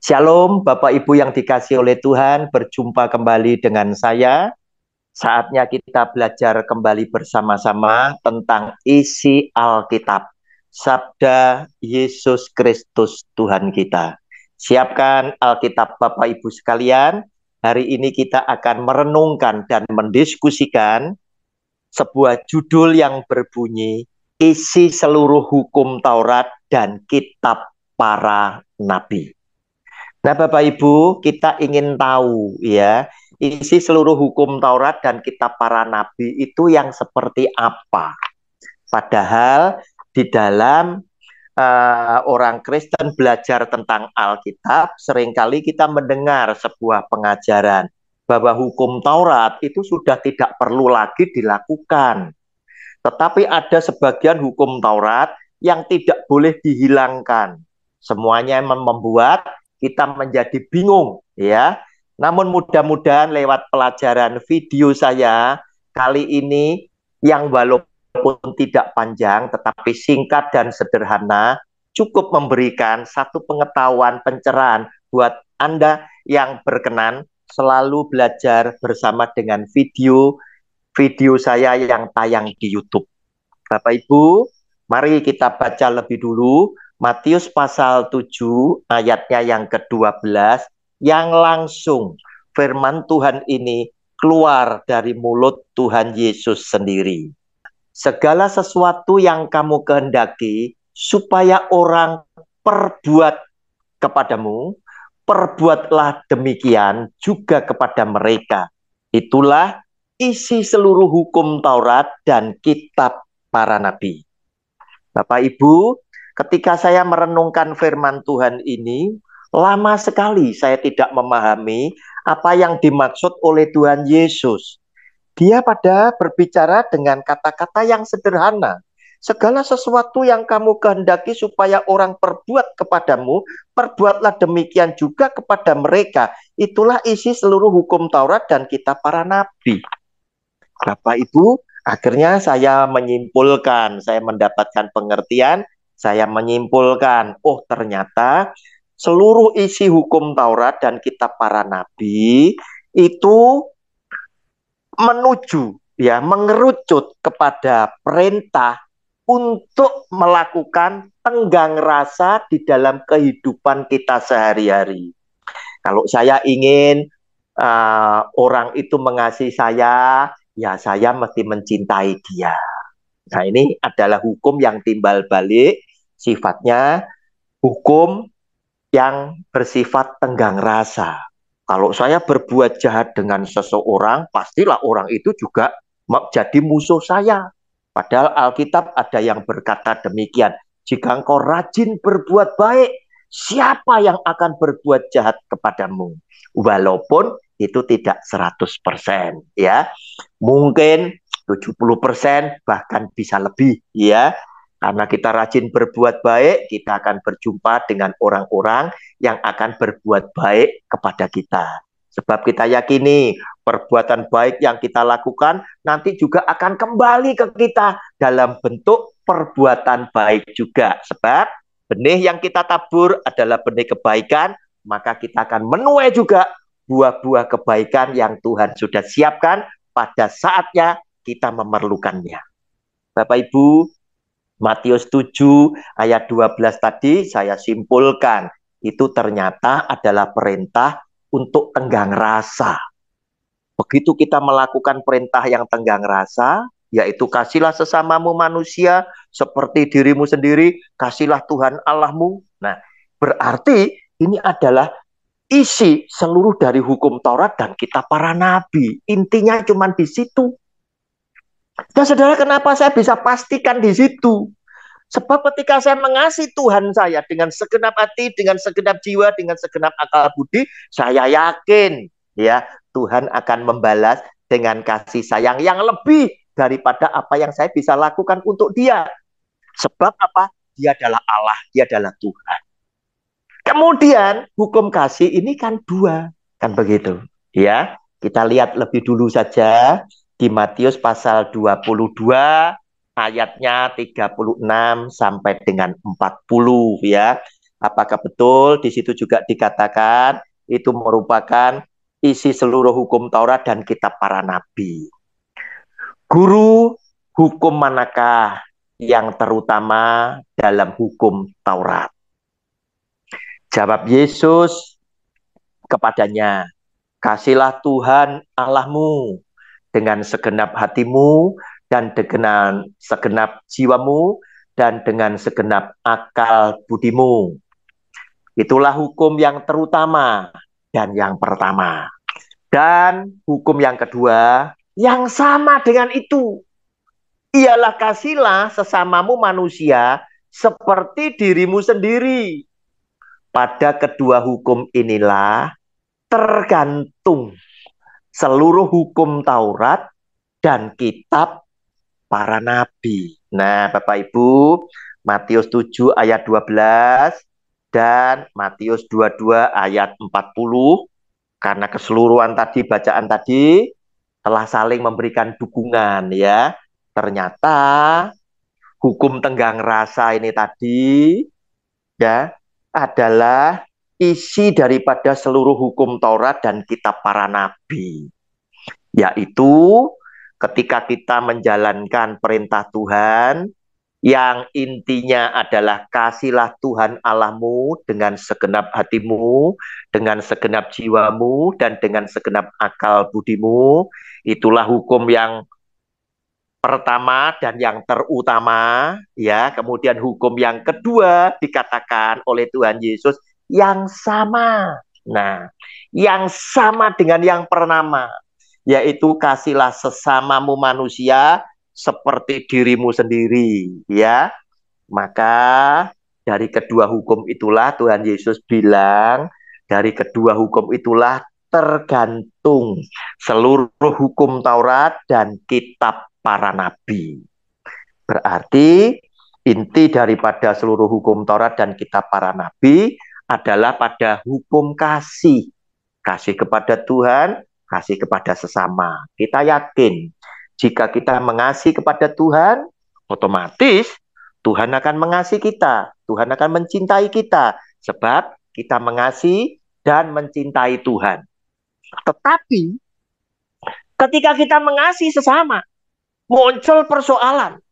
Shalom, Bapak Ibu yang dikasihi oleh Tuhan, berjumpa kembali dengan saya. Saatnya kita belajar kembali bersama-sama tentang isi Alkitab, Sabda Yesus Kristus Tuhan kita. Siapkan Alkitab Bapak Ibu sekalian. Hari ini kita akan merenungkan dan mendiskusikan sebuah judul yang berbunyi isi seluruh hukum Taurat dan kitab para nabi. Nah, Bapak Ibu, kita ingin tahu ya, isi seluruh hukum Taurat dan kitab para nabi itu yang seperti apa. Padahal di dalam orang Kristen belajar tentang Alkitab, seringkali kita mendengar sebuah pengajaran bahwa hukum Taurat itu sudah tidak perlu lagi dilakukan. Tetapi ada sebagian hukum Taurat yang tidak boleh dihilangkan. Semuanya membuat kita menjadi bingung, ya. Namun mudah-mudahan lewat pelajaran video saya kali ini yang walaupun tidak panjang tetapi singkat dan sederhana cukup memberikan satu pengetahuan pencerahan buat Anda yang berkenan selalu belajar bersama dengan video saya yang tayang di YouTube. Bapak Ibu, mari kita baca lebih dulu Matius pasal 7 ayatnya yang ke-12 yang langsung firman Tuhan ini keluar dari mulut Tuhan Yesus sendiri. Segala sesuatu yang kamu kehendaki supaya orang perbuat kepadamu, perbuatlah demikian juga kepada mereka. Itulah isi seluruh hukum Taurat dan kitab para nabi. Bapak Ibu, ketika saya merenungkan firman Tuhan ini, lama sekali saya tidak memahami apa yang dimaksud oleh Tuhan Yesus. Dia pada berbicara dengan kata-kata yang sederhana. Segala sesuatu yang kamu kehendaki supaya orang perbuat kepadamu, perbuatlah demikian juga kepada mereka. Itulah isi seluruh hukum Taurat dan kitab para nabi. Bapak Ibu, akhirnya saya menyimpulkan, saya mendapatkan pengertian, saya menyimpulkan, oh ternyata seluruh isi hukum Taurat dan kitab para nabi itu menuju, ya, mengerucut kepada perintah untuk melakukan tenggang rasa di dalam kehidupan kita sehari-hari. Kalau saya ingin orang itu mengasihi saya, ya saya mesti mencintai dia. Nah, ini adalah hukum yang timbal balik, sifatnya hukum yang bersifat tenggang rasa. Kalau saya berbuat jahat dengan seseorang, pastilah orang itu juga jadi musuh saya. Padahal Alkitab ada yang berkata demikian. Jika engkau rajin berbuat baik, siapa yang akan berbuat jahat kepadamu? Walaupun itu tidak 100%, ya. Mungkin 70% bahkan bisa lebih, ya. Karena kita rajin berbuat baik, kita akan berjumpa dengan orang-orang yang akan berbuat baik kepada kita. Sebab kita yakini perbuatan baik yang kita lakukan nanti juga akan kembali ke kita dalam bentuk perbuatan baik juga. Sebab benih yang kita tabur adalah benih kebaikan, maka kita akan menuai juga buah-buah kebaikan yang Tuhan sudah siapkan pada saatnya kita memerlukannya. Bapak Ibu, Matius 7 ayat 12 tadi saya simpulkan, itu ternyata adalah perintah untuk tenggang rasa. Begitu kita melakukan perintah yang tenggang rasa, yaitu kasihlah sesamamu manusia seperti dirimu sendiri, kasihlah Tuhan Allahmu. Nah, berarti ini adalah isi seluruh dari hukum Taurat dan kitab para nabi. Intinya cuma di situ. Dan saudara, kenapa saya bisa pastikan di situ? Sebab ketika saya mengasihi Tuhan saya dengan segenap hati, dengan segenap jiwa, dengan segenap akal budi, saya yakin ya Tuhan akan membalas dengan kasih sayang yang lebih daripada apa yang saya bisa lakukan untuk dia. Sebab apa? Dia adalah Allah, dia adalah Tuhan. Kemudian hukum kasih ini kan dua, kan begitu. Ya, kita lihat lebih dulu saja di Matius pasal 22 ayatnya 36 sampai dengan 40, ya. Apakah betul di situ juga dikatakan itu merupakan isi seluruh hukum Taurat dan kitab para nabi? Guru, hukum manakah yang terutama dalam hukum Taurat? Jawab Yesus kepadanya, kasihlah Tuhan Allahmu dengan segenap hatimu dan dengan segenap jiwamu dan dengan segenap akal budimu. Itulah hukum yang terutama dan yang pertama. Dan hukum yang kedua yang sama dengan itu, ialah kasihlah sesamamu manusia seperti dirimu sendiri. Pada kedua hukum inilah tergantung seluruh hukum Taurat dan kitab para nabi. Nah, Bapak Ibu, Matius 7 ayat 12 dan Matius 22 ayat 40, karena keseluruhan tadi bacaan tadi telah saling memberikan dukungan ya. Ternyata hukum tenggang rasa ini tadi ya adalah isi daripada seluruh hukum Taurat dan kitab para nabi, yaitu ketika kita menjalankan perintah Tuhan yang intinya adalah kasihlah Tuhan Allahmu dengan segenap hatimu, dengan segenap jiwamu, dan dengan segenap akal budimu. Itulah hukum yang pertama dan yang terutama, ya. Kemudian hukum yang kedua dikatakan oleh Tuhan Yesus yang sama. Nah, yang sama dengan yang pertama, yaitu kasihlah sesamamu manusia seperti dirimu sendiri, ya. Maka dari kedua hukum itulah Tuhan Yesus bilang, dari kedua hukum itulah tergantung seluruh hukum Taurat dan kitab para nabi. Berarti inti daripada seluruh hukum Taurat dan kitab para nabi adalah pada hukum kasih. Kasih kepada Tuhan, kasih kepada sesama. Kita yakin jika kita mengasihi kepada Tuhan, otomatis Tuhan akan mengasihi kita. Tuhan akan mencintai kita. Sebab kita mengasihi dan mencintai Tuhan. Tetapi ketika kita mengasihi sesama, muncul persoalan.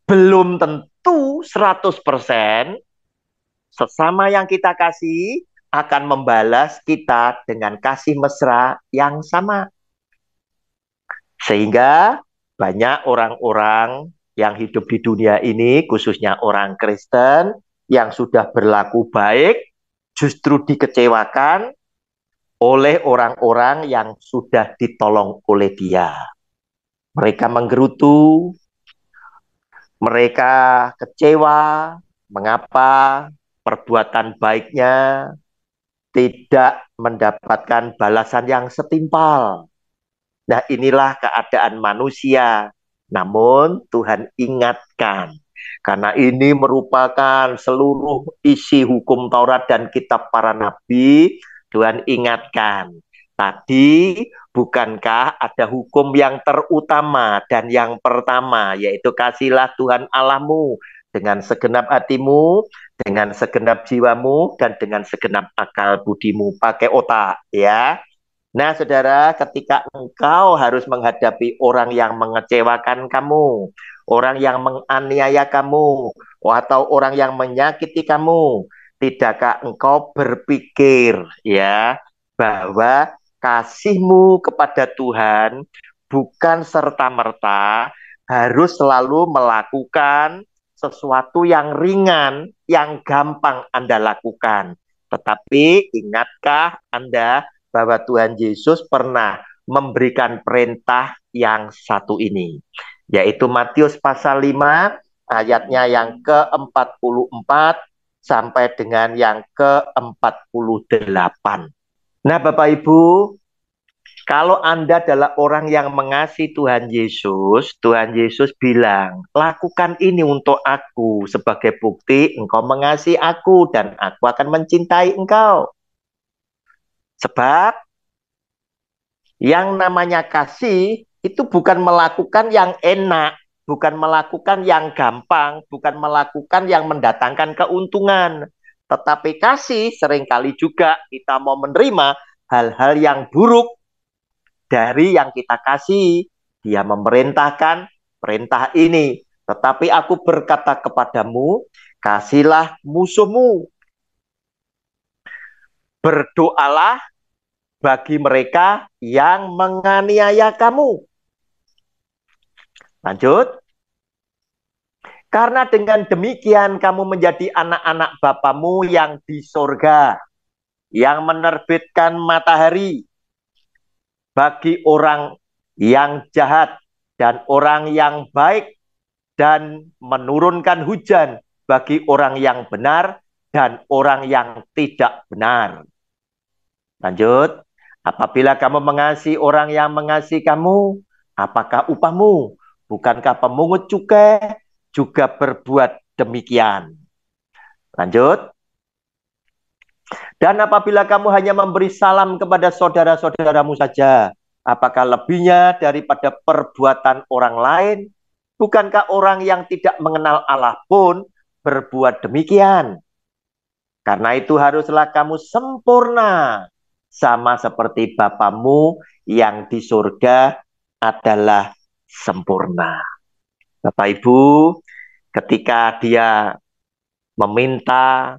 Belum tentu 100% sesama yang kita kasih akan membalas kita dengan kasih mesra yang sama. Sehingga banyak orang-orang yang hidup di dunia ini, khususnya orang Kristen, yang sudah berlaku baik, justru dikecewakan oleh orang-orang yang sudah ditolong oleh dia. Mereka menggerutu, mereka kecewa, mengapa perbuatan baiknya tidak mendapatkan balasan yang setimpal. Nah, inilah keadaan manusia. Namun Tuhan ingatkan, karena ini merupakan seluruh isi hukum Taurat dan kitab para nabi, Tuhan ingatkan. Tadi bukankah ada hukum yang terutama dan yang pertama, yaitu kasihlah Tuhan Allahmu dengan segenap hatimu, dengan segenap jiwamu, dan dengan segenap akal budimu. Pakai otak, ya. Nah, saudara, ketika engkau harus menghadapi orang yang mengecewakan kamu, orang yang menganiaya kamu, atau orang yang menyakiti kamu, tidakkah engkau berpikir ya bahwa kasihmu kepada Tuhan bukan serta-merta harus selalu melakukan sesuatu yang ringan, yang gampang Anda lakukan. Tetapi ingatkah Anda bahwa Tuhan Yesus pernah memberikan perintah yang satu ini, yaitu Matius pasal 5 ayatnya yang ke-44 sampai dengan yang ke-48. Nah, Bapak Ibu, kalau Anda adalah orang yang mengasihi Tuhan Yesus bilang, lakukan ini untuk aku sebagai bukti engkau mengasihi aku dan aku akan mencintai engkau. Sebab yang namanya kasih itu bukan melakukan yang enak, bukan melakukan yang gampang, bukan melakukan yang mendatangkan keuntungan. Tetapi kasih seringkali juga kita mau menerima hal-hal yang buruk dari yang kita kasih. Dia memerintahkan perintah ini. Tetapi aku berkata kepadamu, kasihlah musuhmu. Berdoalah bagi mereka yang menganiaya kamu. Lanjut. Karena dengan demikian kamu menjadi anak-anak Bapamu yang di sorga, yang menerbitkan matahari bagi orang yang jahat dan orang yang baik, dan menurunkan hujan bagi orang yang benar dan orang yang tidak benar. Lanjut. Apabila kamu mengasihi orang yang mengasihi kamu, apakah upahmu? Bukankah pemungut cukai juga berbuat demikian? Lanjut. Dan apabila kamu hanya memberi salam kepada saudara-saudaramu saja, apakah lebihnya daripada perbuatan orang lain? Bukankah orang yang tidak mengenal Allah pun berbuat demikian? Karena itu haruslah kamu sempurna, sama seperti Bapamu yang di surga adalah sempurna. Bapak Ibu, ketika dia meminta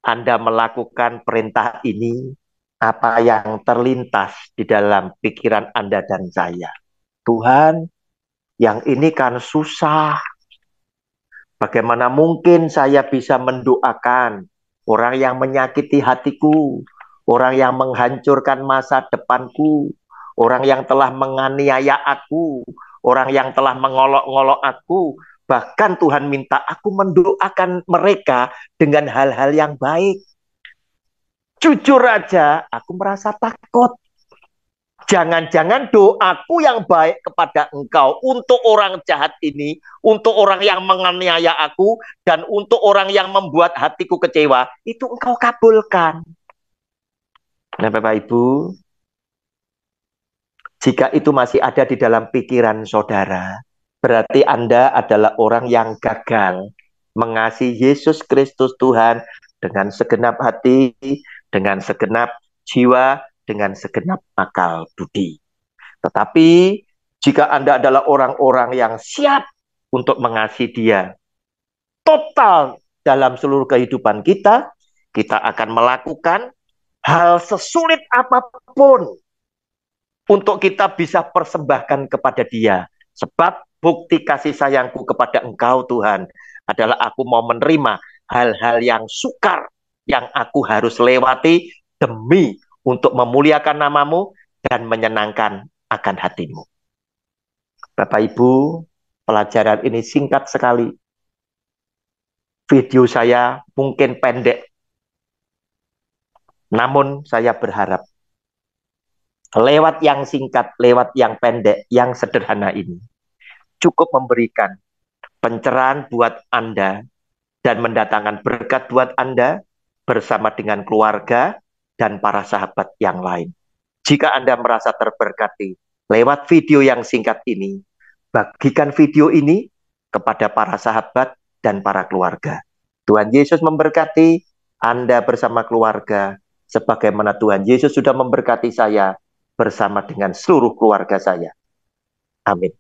Anda melakukan perintah ini, apa yang terlintas di dalam pikiran Anda dan saya? Tuhan, yang ini kan susah. Bagaimana mungkin saya bisa mendoakan orang yang menyakiti hatiku, orang yang menghancurkan masa depanku, orang yang telah menganiaya aku, orang yang telah mengolok-ngolok aku. Bahkan Tuhan minta aku mendoakan mereka dengan hal-hal yang baik. Jujur aja, aku merasa takut. Jangan-jangan doaku yang baik kepada engkau untuk orang jahat ini, untuk orang yang menganiaya aku, dan untuk orang yang membuat hatiku kecewa, itu engkau kabulkan. Nah, Bapak Ibu, jika itu masih ada di dalam pikiran saudara, berarti Anda adalah orang yang gagal mengasihi Yesus Kristus Tuhan dengan segenap hati, dengan segenap jiwa, dengan segenap akal budi. Tetapi jika Anda adalah orang-orang yang siap untuk mengasihi Dia total dalam seluruh kehidupan kita, kita akan melakukan hal sesulit apapun untuk kita bisa persembahkan kepada Dia. Sebab bukti kasih sayangku kepada Engkau Tuhan adalah aku mau menerima hal-hal yang sukar yang aku harus lewati demi untuk memuliakan namamu dan menyenangkan akan hatimu. Bapak Ibu, pelajaran ini singkat sekali. Video saya mungkin pendek, namun saya berharap lewat yang singkat, lewat yang pendek, yang sederhana ini cukup memberikan pencerahan buat Anda dan mendatangkan berkat buat Anda bersama dengan keluarga dan para sahabat yang lain. Jika Anda merasa terberkati lewat video yang singkat ini, bagikan video ini kepada para sahabat dan para keluarga. Tuhan Yesus memberkati Anda bersama keluarga, sebagaimana Tuhan Yesus sudah memberkati saya bersama dengan seluruh keluarga saya. Amin.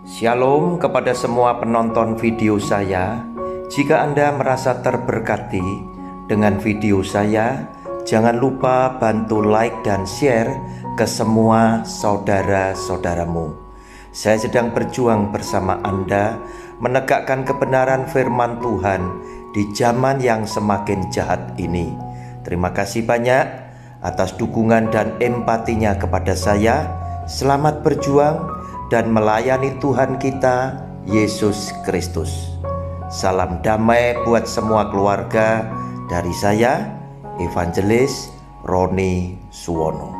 Shalom kepada semua penonton video saya. Jika Anda merasa terberkati dengan video saya, jangan lupa bantu like dan share ke semua saudara-saudaramu. Saya sedang berjuang bersama Anda menegakkan kebenaran firman Tuhan di zaman yang semakin jahat ini. Terima kasih banyak atas dukungan dan empatinya kepada saya. Selamat berjuang dan melayani Tuhan kita, Yesus Kristus. Salam damai buat semua keluarga dari saya, Evangelis Roni Suwono.